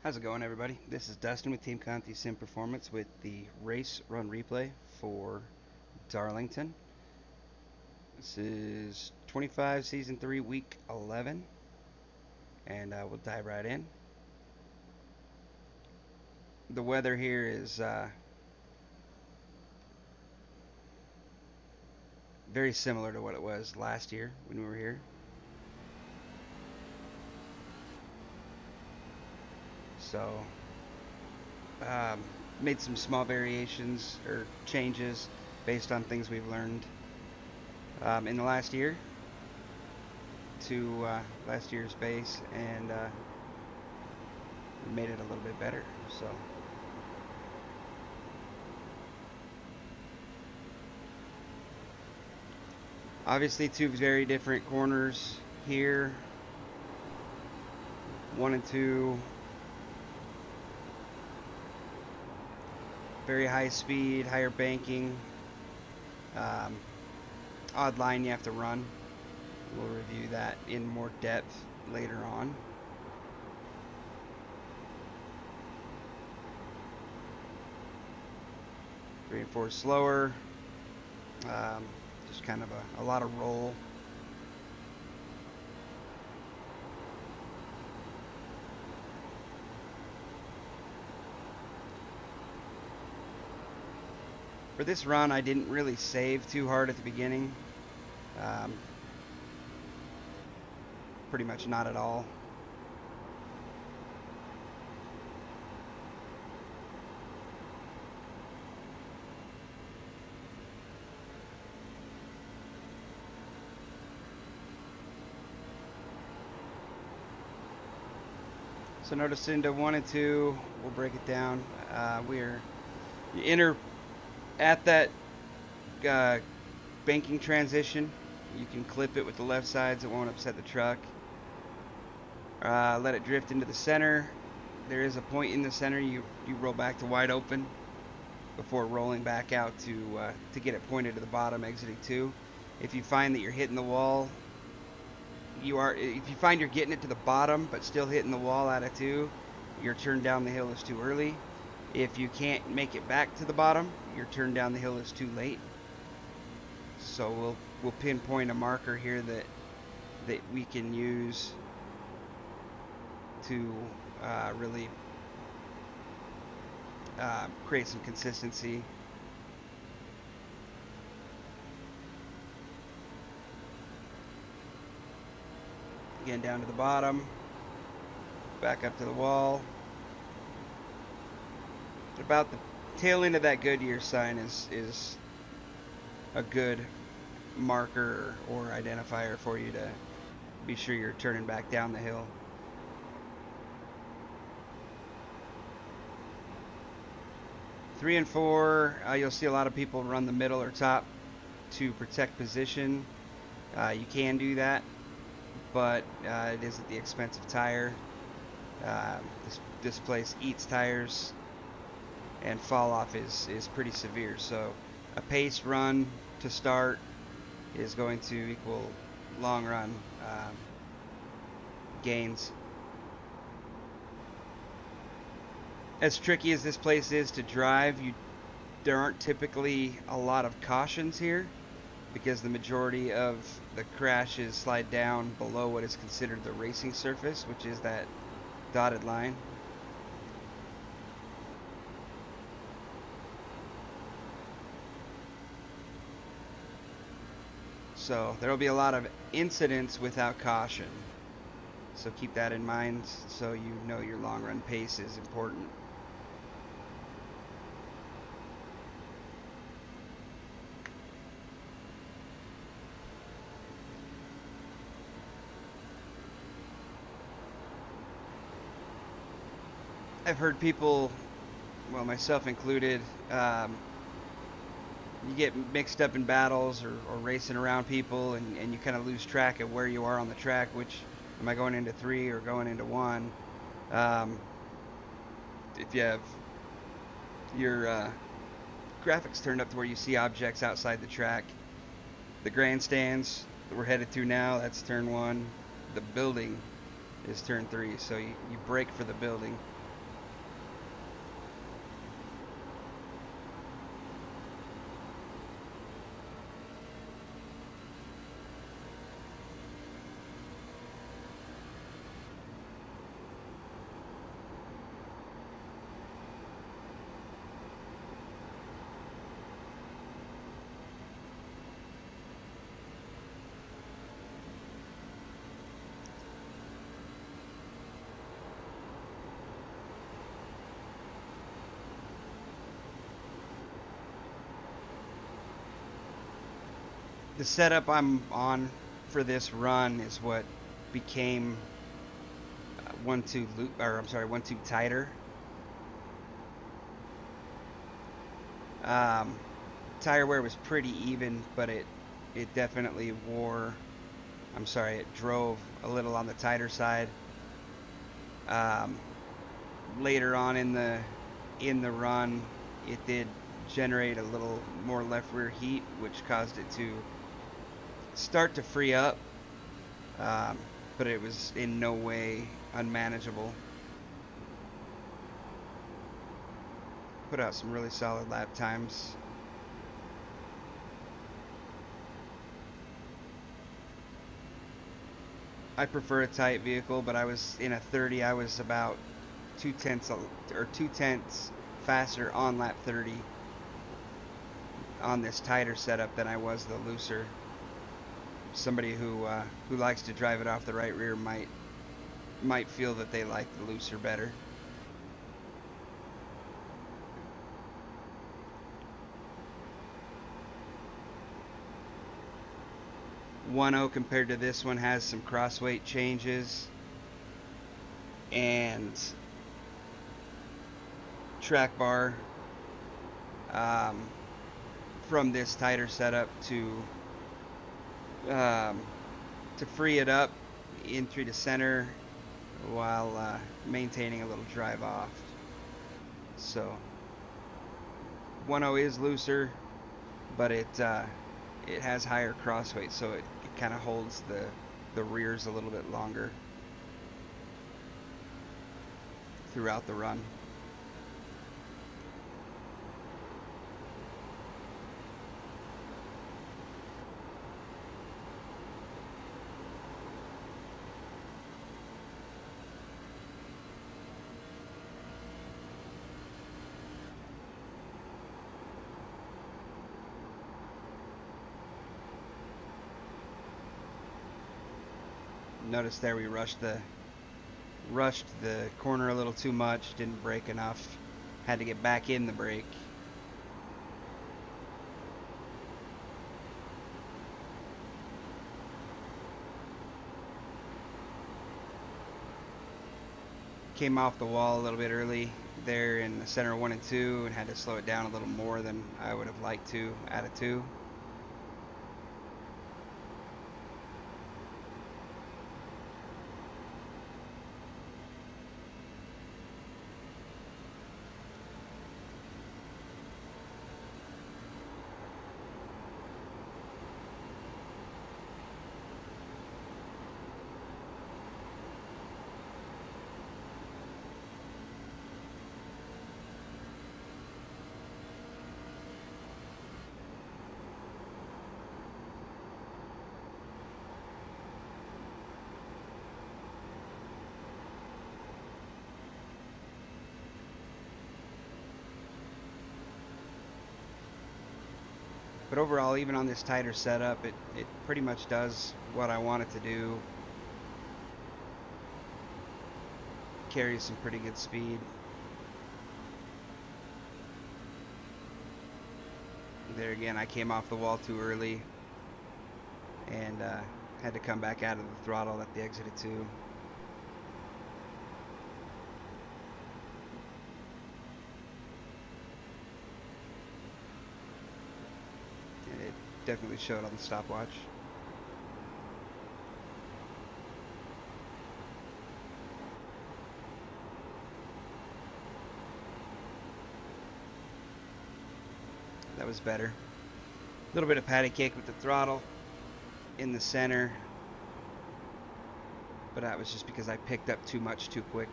How's it going, everybody? This is Dustin with Team Conti Sim Performance with the race run replay for Darlington. This is 25 Season 3, Week 11, and we'll dive right in. The weather here is very similar to what it was last year when we were here. So, um, made some small variations or changes based on things we've learned in the last year to last year's base, and we made it a little bit better. So, obviously, two very different corners here. 1 and 2, very high speed, higher banking. Um, Odd line you have to run. We'll review that in more depth later on. Three and 4 slower. Just kind of a lot of roll. For this run, I didn't really save too hard at the beginning. Pretty much not at all. So notice into 1 and 2, we'll break it down. You enter at that banking transition. You can clip it with the left sides, it won't upset the truck. Let it drift into the center. There is a point in the center. You roll back to wide open before rolling back out to get it pointed to the bottom, exiting 2. If you find that you're hitting the wall, if you find you're getting it to the bottom but still hitting the wall out of 2, your turn down the hill is too early. If you can't make it back to the bottom, your turn down the hill is too late. So we'll pinpoint a marker here that we can use to really create some consistency. Again, down to the bottom, back up to the wall. About the tail end of that Goodyear sign is a good marker or identifier for you to be sure you're turning back down the hill. Three and 4, you'll see a lot of people run the middle or top to protect position. You can do that, but it is at the expense of tire. This place eats tires, and fall off is pretty severe. So a pace run to start is going to equal long run gains. As tricky as this place is to drive, there aren't typically a lot of cautions here because the majority of the crashes slide down below what is considered the racing surface, which is that dotted line. So there will be a lot of incidents without caution. So keep that in mind so you know your long run pace is important. I've heard people, well, myself included, you get mixed up in battles or racing around people, and you kind of lose track of where you are on the track, which am I going into 3 or going into 1. If you have your graphics turned up to where you see objects outside the track, the grandstands that we're headed to now, that's turn 1. The building is turn 3, so you brake for the building. The setup I'm on for this run is what became one tube loop, or I'm sorry, one tube tighter. Um, Tire wear was pretty even, but it definitely it drove a little on the tighter side. Um, Later on in the run, it did generate a little more left rear heat, which caused it to start to free up, um, but it was in no way unmanageable. Put out some really solid lap times. I prefer a tight vehicle, but I was in a 30. I was about 2 tenths faster on lap 30 on this tighter setup than I was the looser. Somebody who likes to drive it off the right rear might feel that they like the looser better. 1.0 compared to this one has some crossweight changes and track bar um, from this tighter setup um, to free it up in through the center while maintaining a little drive off. So 1.0 is looser, but it has higher crossweight, so it kind of holds the rears a little bit longer throughout the run. Notice there we rushed the corner a little too much, didn't brake enough, had to get back in the brake. Came off the wall a little bit early there in the center of 1 and 2 and had to slow it down a little more than I would have liked to out of 2. But overall, even on this tighter setup, it pretty much does what I want it to do. Carries some pretty good speed. There again, I came off the wall too early and had to come back out of the throttle at the exit of 2. And it definitely showed on the stopwatch. That was better. A little bit of patty cake with the throttle in the center, but that was just because I picked up too much too quick.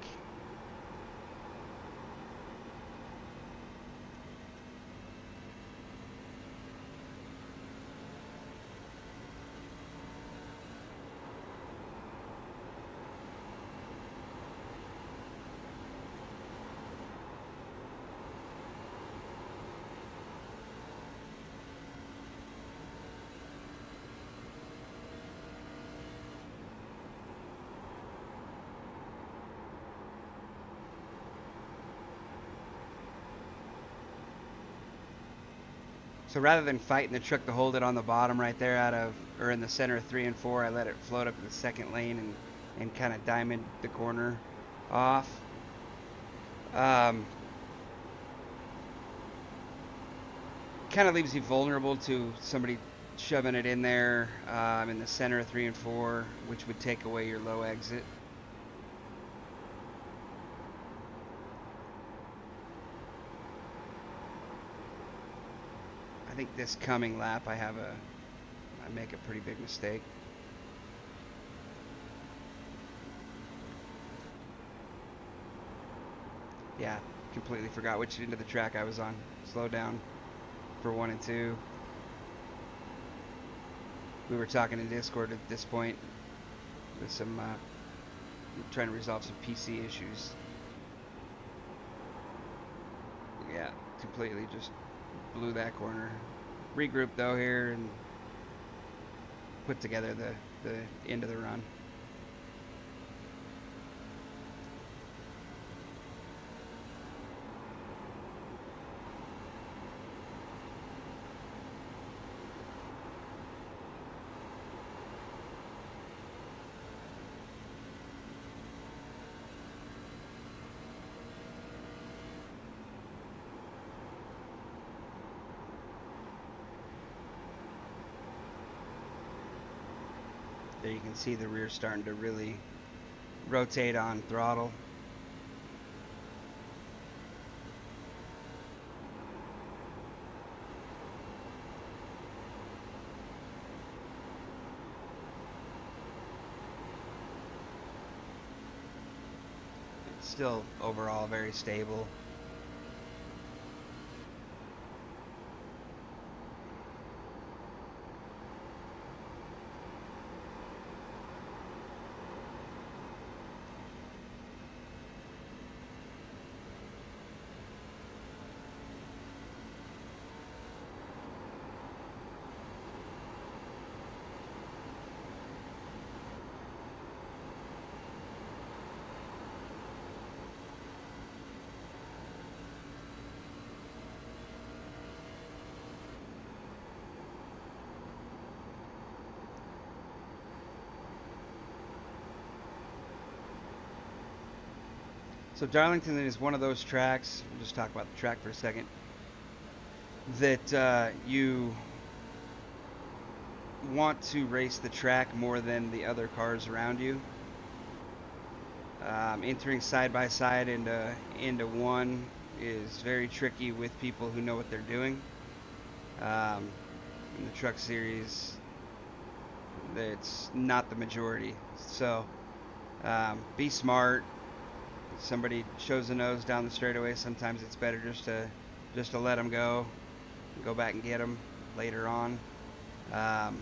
So rather than fighting the truck to hold it on the bottom right there out of, or in the center of 3 and 4, I let it float up to the second lane and kind of diamond the corner off. Um, Kind of leaves you vulnerable to somebody shoving it in there in the center of 3 and 4, which would take away your low exit. I think this coming lap I make a pretty big mistake. Yeah, completely forgot which end of the track I was on. Slow down for 1 and 2. We were talking in Discord at this point with some trying to resolve some PC issues. Yeah, completely just blew that corner. Regroup though here and put together the end of the run. There you can see the rear starting to really rotate on throttle. It's still overall very stable. So Darlington is one of those tracks, we'll just talk about the track for a second, that you want to race the track more than the other cars around you. Entering side by side into one is very tricky with people who know what they're doing. In the truck series, it's not the majority. So be smart. If somebody shows a nose down the straightaway, sometimes it's better just to let them go back and get them later on. I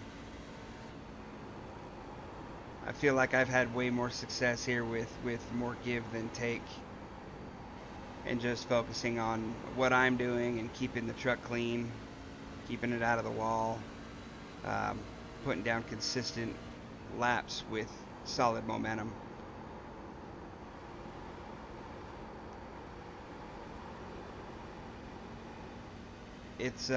feel like I've had way more success here with more give than take, and just focusing on what I'm doing and keeping the truck clean, keeping it out of the wall, putting down consistent laps with solid momentum. It's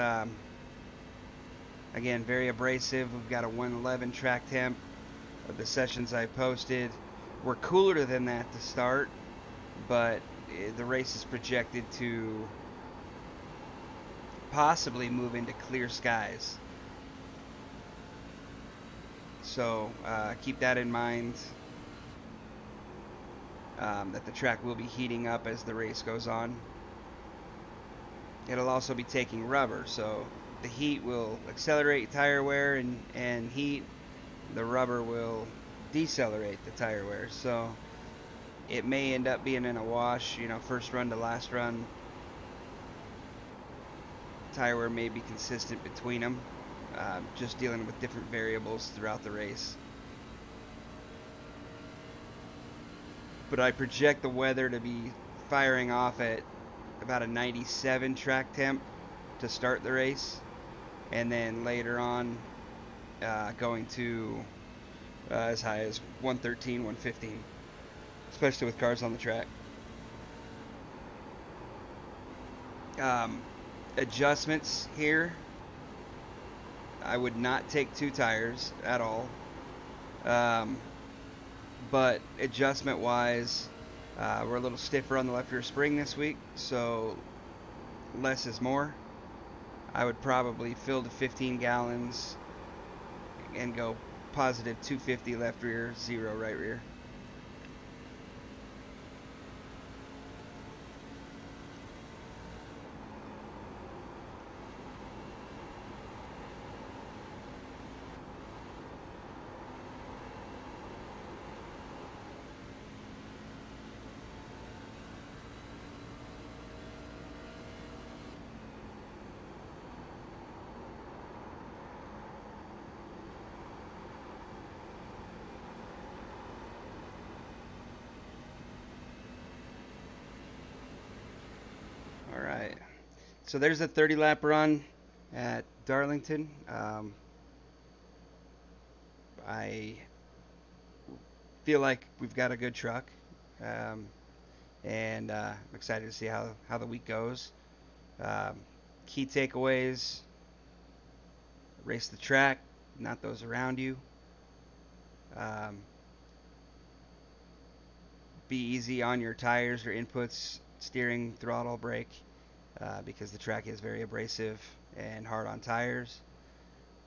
again very abrasive. We've got a 111 track temp. The sessions I posted were cooler than that to start, but the race is projected to possibly move into clear skies. So keep that in mind, that the track will be heating up as the race goes on. It'll also be taking rubber, so the heat will accelerate tire wear and heat. The rubber will decelerate the tire wear, so it may end up being in a wash, first run to last run. Tire wear may be consistent between them, just dealing with different variables throughout the race. But I project the weather to be firing off at about a 97 track temp to start the race, and then later on going to as high as 113, 115, especially with cars on the track. Adjustments here. I would not take two tires at all. Um, but adjustment wise, we're a little stiffer on the left rear spring this week, so less is more. I would probably fill to 15 gallons and go positive 250 left rear, 0 right rear. All right. So there's a 30 lap run at Darlington. I feel like we've got a good truck, um, and I'm excited to see how the week goes. Um, Key takeaways: race the track, not those around you. Um, be easy on your tires or inputs, steering, throttle, brake, because the track is very abrasive and hard on tires.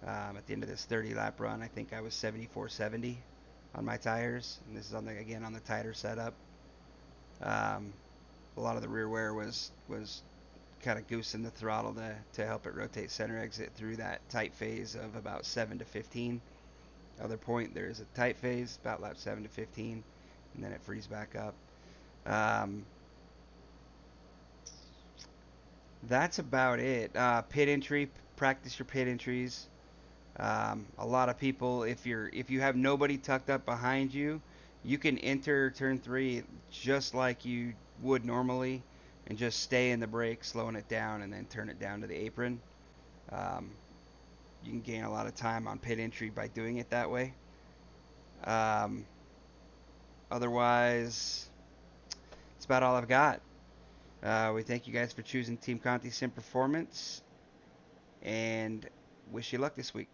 At the end of this 30 lap run, I think I was 74/70 on my tires, and this is again on the tighter setup. Um, a lot of the rear wear was kind of goosing the throttle to help it rotate center exit through that tight phase of about 7 to 15. Other point, there is a tight phase about lap 7 to 15, and then it frees back up. Um, that's about it. Pit entry, practice your pit entries. A lot of people, if you have nobody tucked up behind you, you can enter turn three just like you would normally, and just stay in the brake, slowing it down, and then turn it down to the apron. Um, you can gain a lot of time on pit entry by doing it that way. Um, Otherwise, that's about all I've got. We thank you guys for choosing Team Conti Sim Performance, and wish you luck this week.